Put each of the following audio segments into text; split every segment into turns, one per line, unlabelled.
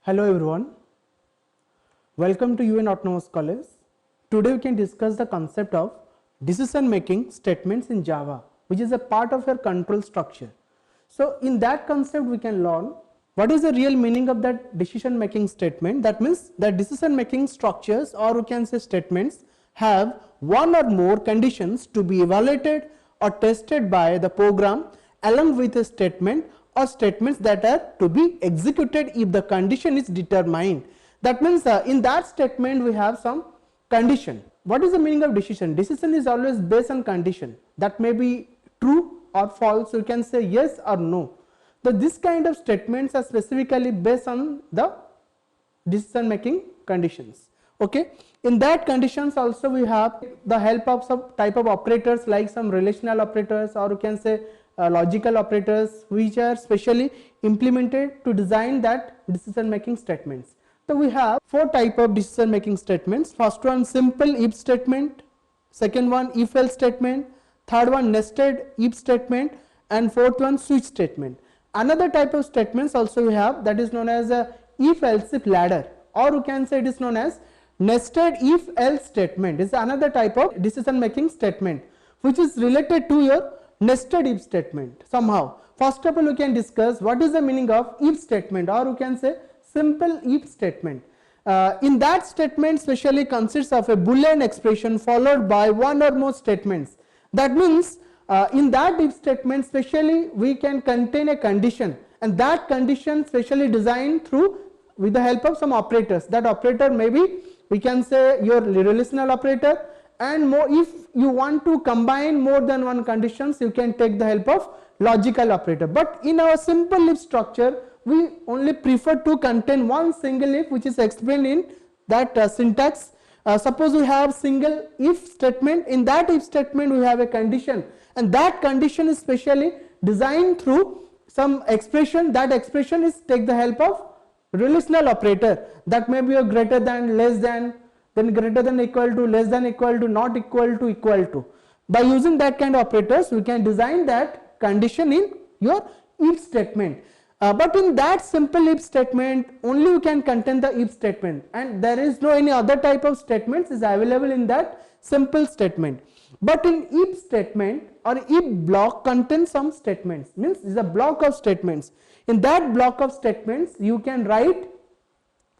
Hello everyone, welcome to UN Autonomous College. Today we can discuss the concept of decision making statements in Java, which is a part of your control structure. So in that concept we can learn what is the real meaning of that decision making statement. That means that decision making structures, or we can say statements, have one or more conditions to be evaluated or tested by the program along with a statement or statements that are to be executed if the condition is determined. That means in that statement we have some condition. What is the meaning of decision? Decision is always based on condition. That may be true or false. You can say yes or no. So this kind of statements are specifically based on the decision making conditions. Okay. In that conditions also we have the help of some type of operators like some relational operators, or you can say logical operators, which are specially implemented to design that decision making statements. So we have four type of decision making statements. First one, simple if statement. Second one, if else statement. Third one, nested if statement. And fourth one, switch statement. Another type of statements also we have, that is known as a if else if ladder, or you can say it is known as nested if else statement. Is another type of decision making statement which is related to your nested if statement somehow. First of all, you can discuss what is the meaning of if statement, or you can say simple if statement. In that statement specially consists of a Boolean expression followed by one or more statements. That means in that if statement specially we can contain a condition, and that condition specially designed through with the help of some operators. That operator maybe we can say your relational operator, and more if you want to combine more than one conditions, you can take the help of logical operator. But in our simple if structure we only prefer to contain one single if, which is explained in that syntax. Suppose we have single if statement. In that if statement we have a condition, and that condition is specially designed through some expression. That expression is take the help of relational operator, that may be a greater than, less than, then greater than equal to, less than equal to, not equal to, equal to. By using that kind of operators we can design that condition in your if statement. But in that simple if statement only you can contain the if statement, and there is no any other type of statements is available in that simple statement. But in if statement or if block contains some statements, means is a block of statements. In that block of statements you can write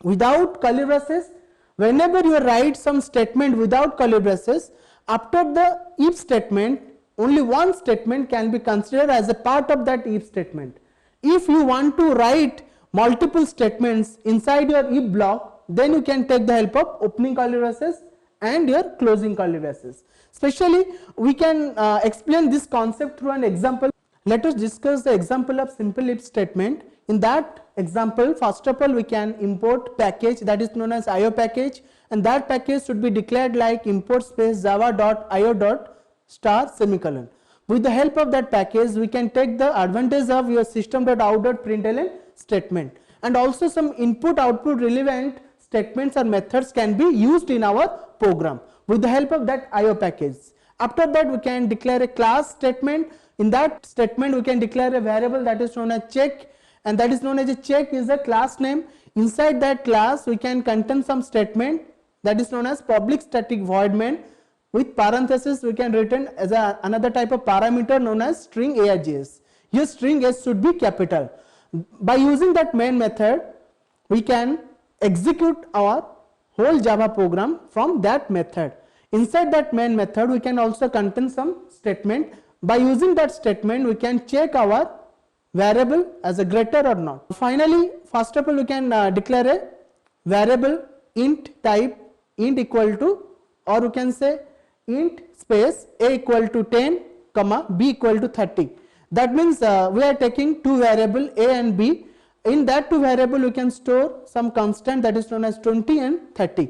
without curly braces. Whenever you write some statement without curly braces, after the if statement only one statement can be considered as a part of that if statement. If you want to write multiple statements inside your if block, then you can take the help of opening curly braces and your closing curly braces. Especially we can explain this concept through an example. Let us discuss the example of simple if statement. In that example, first of all we can import package, that is known as IO package, and that package should be declared like import space java.io. semicolon. With the help of that package we can take the advantage of your system.out.println statement, and also some input output relevant statements or methods can be used in our program with the help of that IO package. After that we can declare a class statement. In that statement we can declare a variable that is known as check, and that is known as a check is a class name. Inside that class we can contain some statement that is known as public static void main. With parenthesis we can return as another type of parameter known as string args. Here string s should be capital. By using that main method we can execute our whole Java program from that method. Inside that main method we can also contain some statement. By using that statement we can check our variable as a greater or not. Finally, first of all we can declare a variable int type int equal to, or you can say int space a equal to 10 comma b equal to 30. That means we are taking two variable a and b. In that two variable we can store some constant that is known as 20 and 30.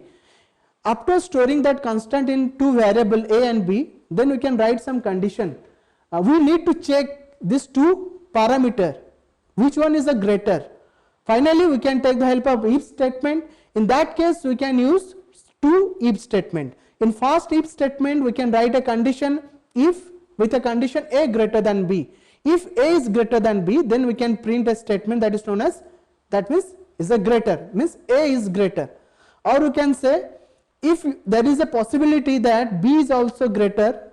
After storing that constant in two variable a and b, then we can write some condition. We need to check these two parameter, which one is a greater. Finally we can take the help of if statement. In that case we can use two if statement. In first if statement we can write a condition if with a condition a greater than b. If a is greater than b, then we can print a statement that is known as, that means is a greater, means A is greater. Or you can say if there is a possibility that B is also greater,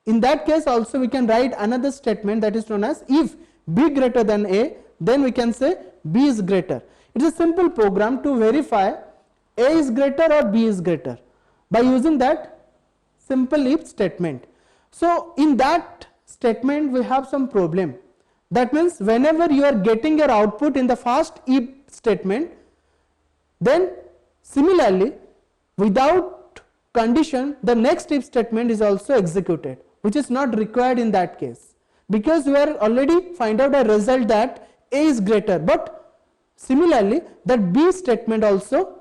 in that case also we can write another statement that is known as if B greater than A, then we can say B is greater. It is a simple program to verify A is greater or B is greater by using that simple if statement. So in that statement we have some problem. That means whenever you are getting your output in the first if statement, then similarly without condition the next if statement is also executed, which is not required in that case, because we are already find out a result that A is greater, but similarly that B statement also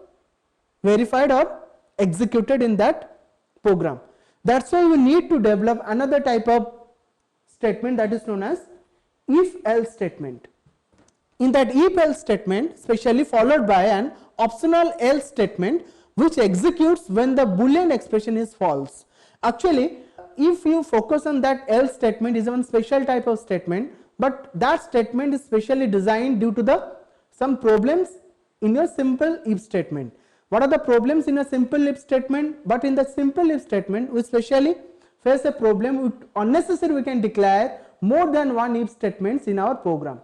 verified or executed in that program. That's why we need to develop another type of statement that is known as if else statement. In that if else statement, especially followed by an optional else statement which executes when the Boolean expression is false. Actually, if you focus on that else statement, is one special type of statement, but that statement is specially designed due to some problems in your simple if statement. What are the problems in a simple if statement? But in the simple if statement we specially face a problem with unnecessary we can declare more than one if statements in our program.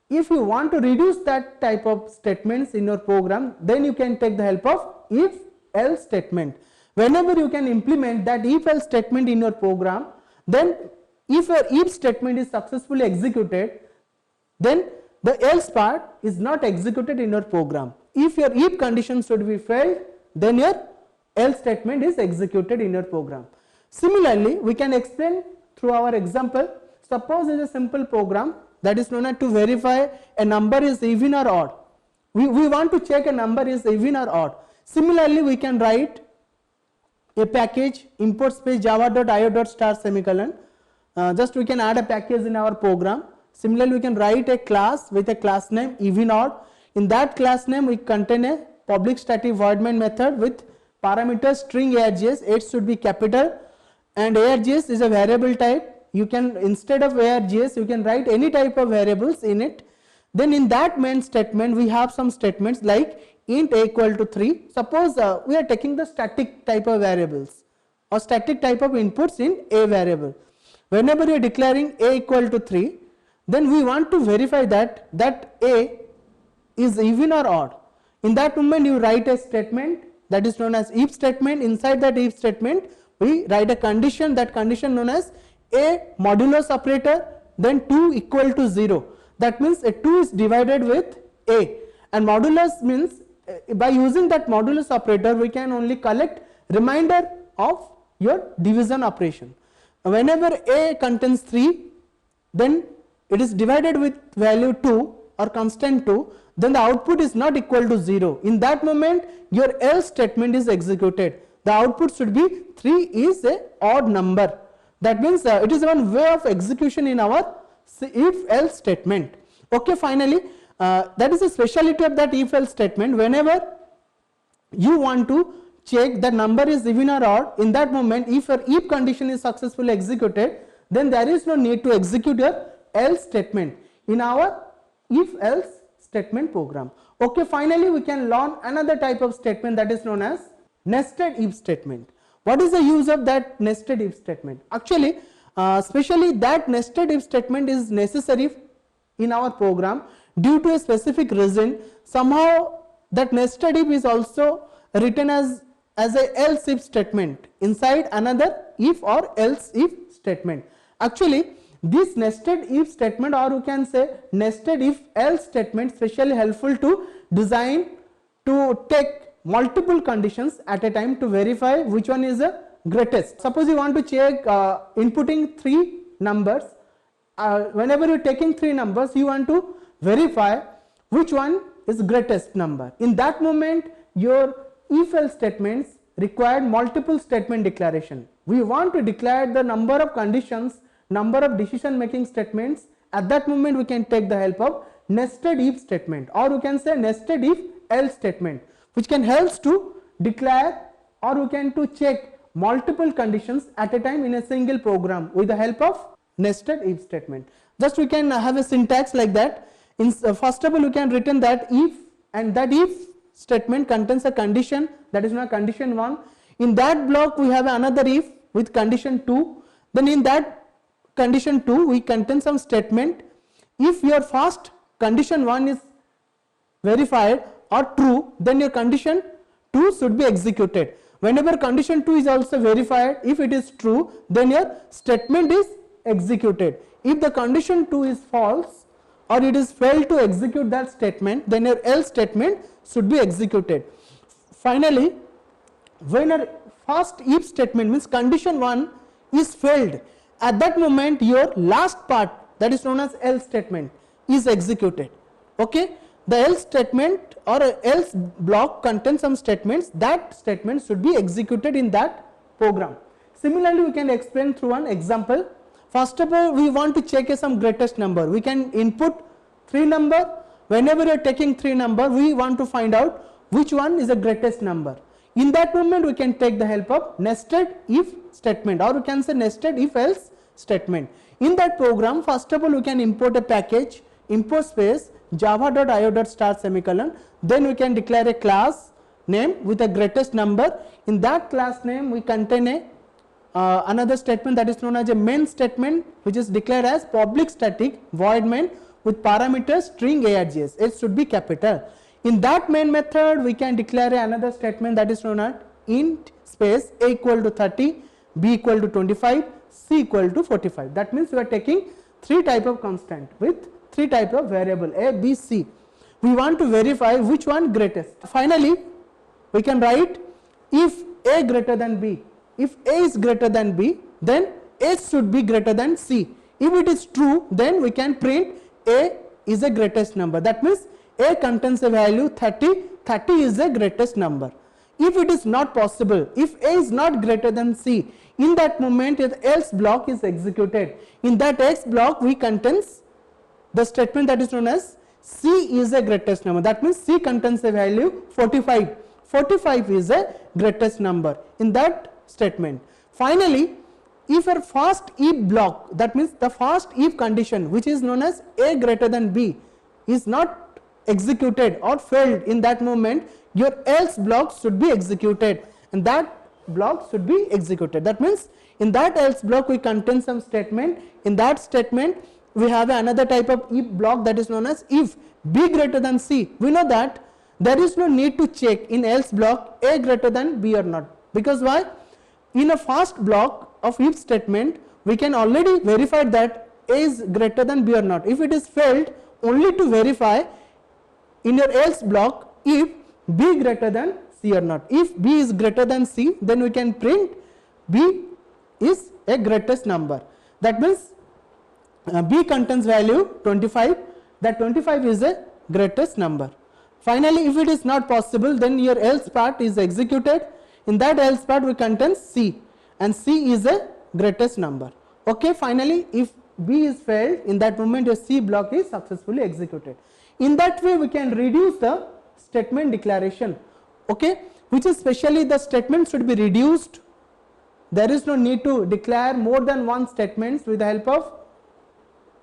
If you want to reduce that type of statements in your program, then you can take the help of if else statement. Whenever you can implement that if else statement in your program, then if your if statement is successfully executed, then the else part is not executed in your program. If your if condition should be failed, then your else statement is executed in your program. Similarly, we can explain through our example. Suppose it is a simple program that is known as to verify a number is even or odd. We want to check a number is even or odd. Similarly, we can write a package import space java.io.star semicolon. Just we can add a package in our program. Similarly, we can write a class with a class name even odd. In that class name we contain a public static void main method with parameter string args. It should be capital, and args is a variable type. You can, instead of args, you can write any type of variables in it. Then in that main statement we have some statements like int a equal to 3. Suppose we are taking the static type of variables or static type of inputs in a variable. Whenever you are declaring a equal to 3, then we want to verify that a is even or odd. In that moment you write a statement that is known as if statement. Inside that if statement we write a condition, that condition known as a modulus operator, then 2 equal to 0. That means a 2 is divided with a, and modulus means by using that modulus operator we can only collect remainder of your division operation. Whenever a contains 3, then it is divided with value 2 or constant 2, then the output is not equal to 0. In that moment your else statement is executed. The output should be 3 is a odd number. That means it is one way of execution in our if else statement. Okay, finally that is a speciality of that if else statement. Whenever you want to check the number is even or odd, in that moment if your if condition is successfully executed, then there is no need to execute your else statement in our if else statement program. Okay, finally we can learn another type of statement that is known as nested if statement. What is the use of that nested if statement? Actually, especially that nested if statement is necessary in our program due to a specific reason. Somehow that nested if is also written as a else if statement inside another if or else if statement. Actually, this nested if statement, or you can say nested if else statement, especially helpful to design to take multiple conditions at a time to verify which one is the greatest. Suppose you want to check inputting 3 numbers. Whenever you are taking 3 numbers, you want to verify which one is greatest number. In that moment your if else statements required multiple statement declaration. We want to declare the number of conditions, number of decision making statements. At that moment we can take the help of nested if statement, or you can say nested if else statement, which can help to declare or you can to check multiple conditions at a time in a single program with the help of nested if statement. Just we can have a syntax like that. In first of all, you can written that if and that if statement contains a condition, that is now condition 1. In that block we have another if with condition 2. Then in that condition 2 we contain some statement. If your first condition 1 is verified or true, then your condition 2 should be executed. Whenever condition 2 is also verified, if it is true, then your statement is executed. If the condition 2 is false or it is failed to execute that statement, then your else statement should be executed. Finally, when a first if statement means condition 1 is failed, at that moment your last part, that is known as else statement, is executed. Okay, the else statement or else block contains some statements, that statement should be executed in that program. Similarly, we can explain through an example. First of all, we want to check some greatest number. We can input 3 number. Whenever you are taking 3 number, we want to find out which one is the greatest number. In that moment, we can take the help of nested if statement, or we can say nested if else statement. In that program, first of all, we can import a package, import space java.io.start semicolon, then we can declare a class name with a greatest number. In that class name we contain a another statement that is known as a main statement, which is declared as public static void main with parameters string args. It should be capital. In that main method we can declare another statement that is known as int space a equal to 30, b equal to 25, c equal to 45. That means we are taking 3 type of constant with 3 type of variable a, b, c. We want to verify which one greatest. Finally, we can write if a greater than b. If a is greater than b, then a should be greater than c. If it is true, then we can print a is the greatest number. That means a contains a value 30, 30 is the greatest number. If it is not possible, if a is not greater than c, in that moment the else block is executed. In that else block we contains the statement that is known as c is the greatest number. That means c contains a value 45. 45 is the greatest number in that statement. Finally, if a first if block, that means the first if condition which is known as a greater than b is not executed or failed, in that moment your else block should be executed, and that block should be executed. That means in that else block we contain some statement. In that statement we have another type of if block that is known as if b greater than c. We know that there is no need to check in else block a greater than b or not, because why? In a first block of if statement we can already verify that a is greater than b or not. If it is failed, only to verify in your else block if b greater than c or not. If b is greater than c, then we can print b is a greatest number. That means b contains value 25, that 25 is a greatest number. Finally, if it is not possible, then your else part is executed. In that else part we contain c, and c is a greatest number. Okay, finally if b is failed, in that moment your c block is successfully executed. In that way we can reduce the statement declaration, okay, which is specially the statement should be reduced. There is no need to declare more than one statements with the help of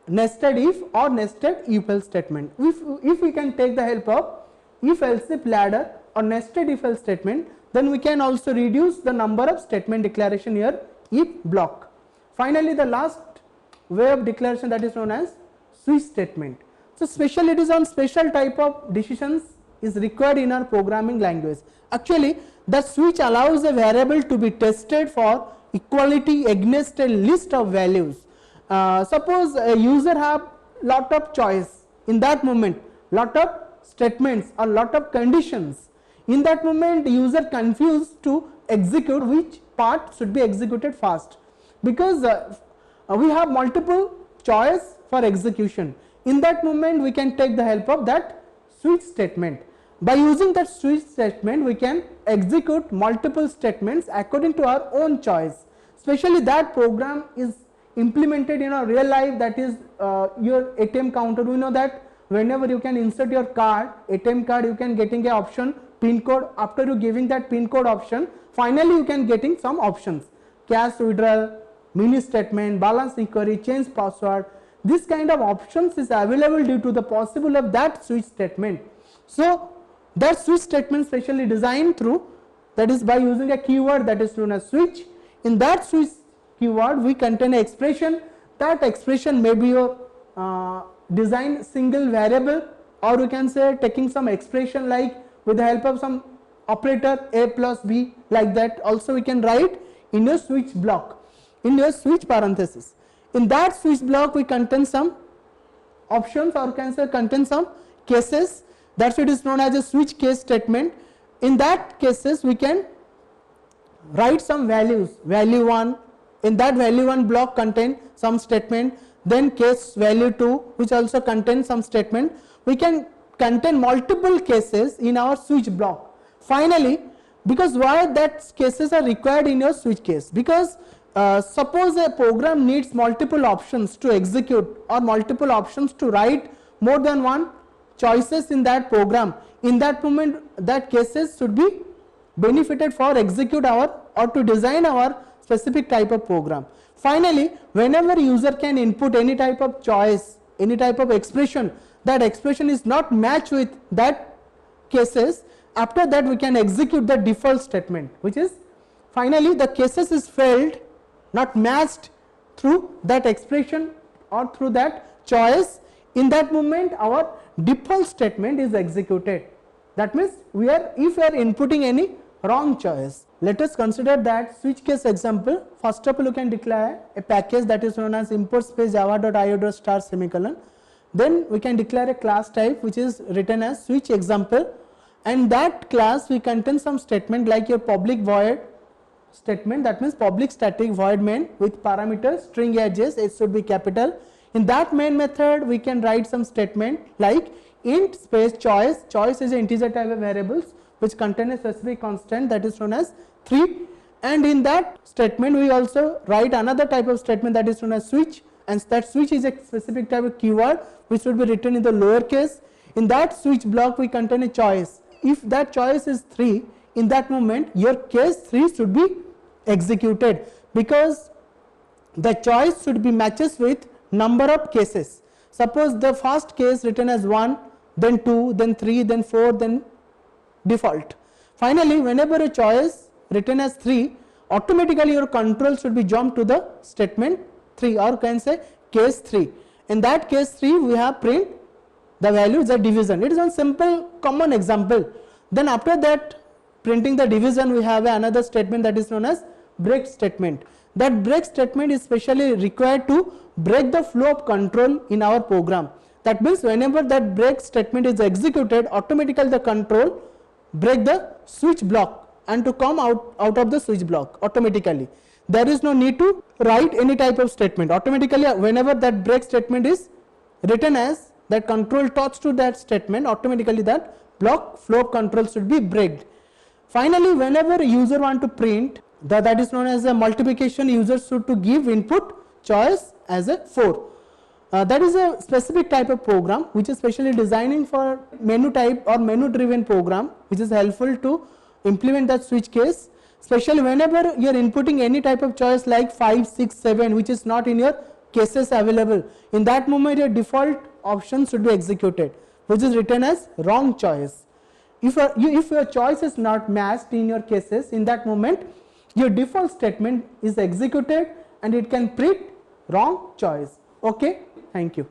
nested if or nested if else statement. If we can take the help of if else if ladder or nested if else statement, then we can also reduce the number of statement declaration here if block. Finally, the last way of declaration, that is known as switch statement. So special, it is on special type of decisions is required in our programming language. Actually, the switch allows a variable to be tested for equality against a list of values. Suppose a user have lot of choice, in that moment lot of statements or lot of conditions. In that moment user confused to execute which part should be executed first, because we have multiple choice for execution. In that moment we can take the help of that switch statement. By using that switch statement we can execute multiple statements according to our own choice. Especially that program is implemented in a real life, that is your ATM counter. We know that whenever you can insert your card, ATM card, you can getting a option pin code. After you giving that pin code option, finally you can getting some options: cash withdrawal, mini statement, balance inquiry, change password. This kind of options is available due to the possible of that switch statement. So That switch statement specially designed through, that is by using a keyword that is known as switch. In that switch keyword we contain an expression. That expression may be your design single variable, or you can say taking some expression like with the help of some operator a plus b, like that also we can write in your switch block, in your switch parenthesis. In that switch block we contain some options, or can say contain some cases. That's what is known as a switch case statement. In that cases we can write some values, value 1, in that value 1 block contain some statement, then case value 2 which also contains some statement. We can contain multiple cases in our switch block. Finally, because why that cases are required in your switch case, because suppose a program needs multiple options to execute or multiple options to write more than one choices in that program, in that moment that cases should be benefited for execute our or to design our specific type of program. Finally, whenever user can input any type of choice, any type of expression, that expression is not matched with that cases, after that we can execute the default statement, which is finally the cases is failed, not matched through that expression or through that choice. In that moment our default statement is executed. That means if we are inputting any wrong choice. Let us consider that switch case example. First of all, you can declare a package that is known as import space java.io semicolon. Then we can declare a class type which is written as switch example, and that class we contain some statement like your public void statement, that means public static void main with parameters string edges, it should be capital. In that main method we can write some statement like int space choice. Choice is an integer type of variables which contain a specific constant that is known as 3, and in that statement we also write another type of statement that is known as switch, and that switch is a specific type of keyword which should be written in the lower case. In that switch block we contain a choice. If that choice is 3, in that moment your case 3 should be executed, because the choice should be matches with number of cases. Suppose the first case written as 1, then 2, then 3, then 4, then default. Finally, whenever a choice written as 3, automatically your control should be jumped to the statement 3, or can say case 3. In that case 3 we have print the value is a division. It is a simple common example. Then after that printing the division we have another statement that is known as break statement. That break statement is specially required to break the flow of control in our program. That means whenever that break statement is executed, automatically the control break the switch block and to come out of the switch block automatically. There is no need to write any type of statement. Automatically whenever that break statement is written as that control touch to that statement, automatically that block flow of control should be breaked. Finally, whenever user want to print, that is known as a multiplication, user should to give input choice as a 4. That is a specific type of program which is specially designing for menu type or menu driven program, which is helpful to implement that switch case, especially whenever you are inputting any type of choice like 5, 6, 7 which is not in your cases available. In that moment your default option should be executed, which is written as wrong choice. If your choice is not matched in your cases, in that moment your default statement is executed and it can print wrong choice. Okay, thank you.